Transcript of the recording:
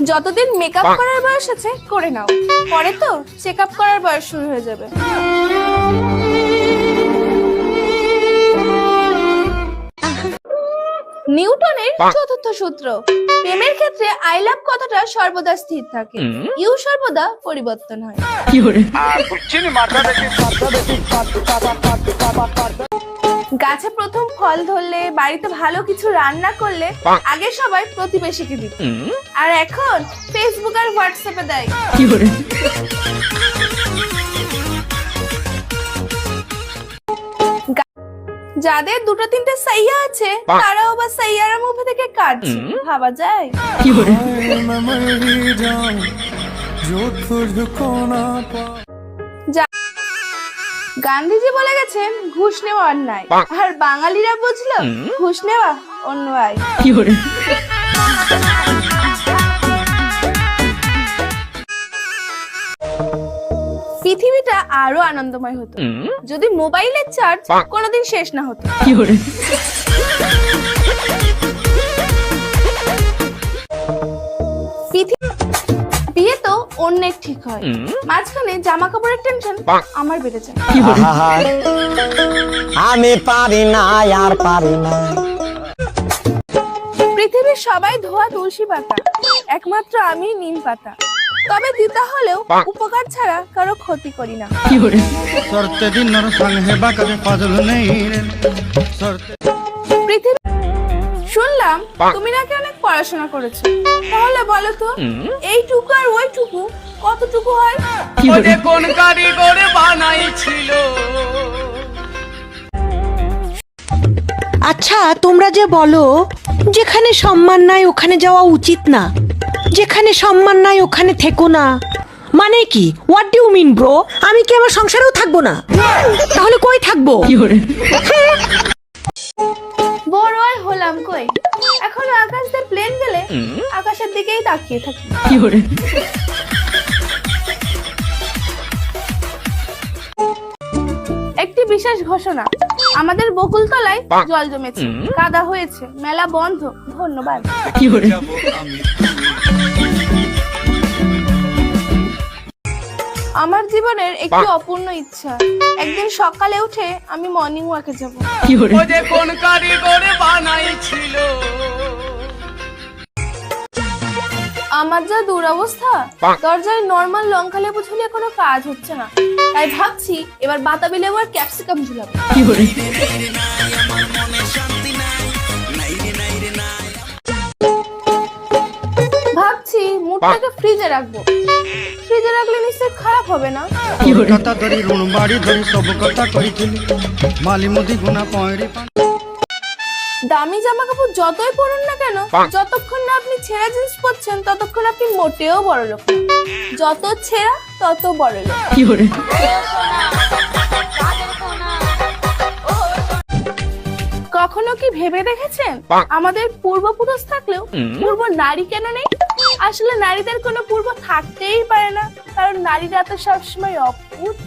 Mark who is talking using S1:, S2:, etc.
S1: যতদিন মেকআপ করার বয়স আছে করে নাও, পরে তো চেকআপ করার বয়স শুরু হয়ে যাবে। নিউটনের চতুর্থ সূত্র, প্রেমের ক্ষেত্রে আই লাভ কথাটা সর্বদা স্থির থাকে, ইউ সর্বদা পরিবর্তন হয়। গাছে প্রথম ফল ধরলে, বাড়িতে ভালো কিছু রান্না করলে আগে সবাই প্রতিবেশীকে দিত, আর এখন ফেসবুক আর হোয়াটসঅ্যাপে দেয়। যাদের দুটো তিনটে সাইয়া আছে তারাও আবার সাইয়ারা মুভি থেকে কাটছে, ভাবা যায়? গান্ধীজি বলে গেছেন ঘুষ নেওয়া অন্যায়, আর বাঙালিরা বুঝলো ঘুষ নেওয়া অন্যায়। পৃথিবীটা আরো আনন্দময় হতো যদি মোবাইলের চার্জ কোনোদিন শেষ না হতো। বিয়ে তো অন্যের ঠিক হয়, মাঝখানে জামা কাপড়ের টেনশন আমার বেড়ে যায়।
S2: আমি পারি না আর পারি না।
S1: পৃথিবীর সবাই ধোয়া তুলসী পাতা, একমাত্র আমি নিম পাতা, তবে দিতা হলেও উপকার ছাড়া কারো ক্ষতি করি না। শুনলাম তুমি নাকি অনেক পড়াশোনা করেছো, তাহলে বলো তো এইটুকু আর ওইটুকু কতটুকু হয়?
S3: কোন কারিগরে বানাইছিল।
S4: আচ্ছা, তোমরা যে বলো যেখানে সম্মান নাই ওখানে যাওয়া উচিত না, যেখানে সম্মান নাই ওখানে থেকো না, মানে কি? What do you mean bro? আমি কি আমার সংসারেও থাকবো না? তাহলে কই থাকবো?
S1: বড়ই হলাম কই, এখন আকাশ দিয়ে প্লেন গেলে আকাশের দিকেই তাকিয়ে থাকি। একটি বিশেষ ঘোষণা, আমাদের বকুলতলায় জল জমেছে, কাদা হয়েছে, মেলা বন্ধ, ধন্যবাদ। আমার জীবনের একটি অপূর্ণ ইচ্ছা, একদিন সকালে উঠে আমি মর্নিং ওয়াকে যাব।
S3: কোন কারিগরে বানাইছিল।
S1: আমার যা দুরবস্থা, দরজায় নরমাল লঙ্কা লেবু ঝুলিয়ে কোনো কাজ হচ্ছে না, তাই ভাবছি এবার বাতাবি লেবু আর ক্যাপসিকাম ঝুলাবো। ভাবছি মুডটাকে ফ্রিজে রাখবো, ফ্রিজে রাখলে নিশ্চয় খারাপ হবে না। দামি জামা কাপড় যতই পরুন না কেন, যতক্ষণ না আপনি ছেঁড়া জিন্স পরছেন ততক্ষণ আপনি মোটেও বড় লোক না, যত ছেঁড়া তত বড় লোক। কখনো কি ভেবে দেখেছেন আমাদের পূর্বপুরুষ থাকলেও পূর্ব নারী কেন নেই? আসলে নারীদের কোনো পূর্ব থাকতেই পারে না, কারণ নারীরা তো সবসময় অপূর্ব।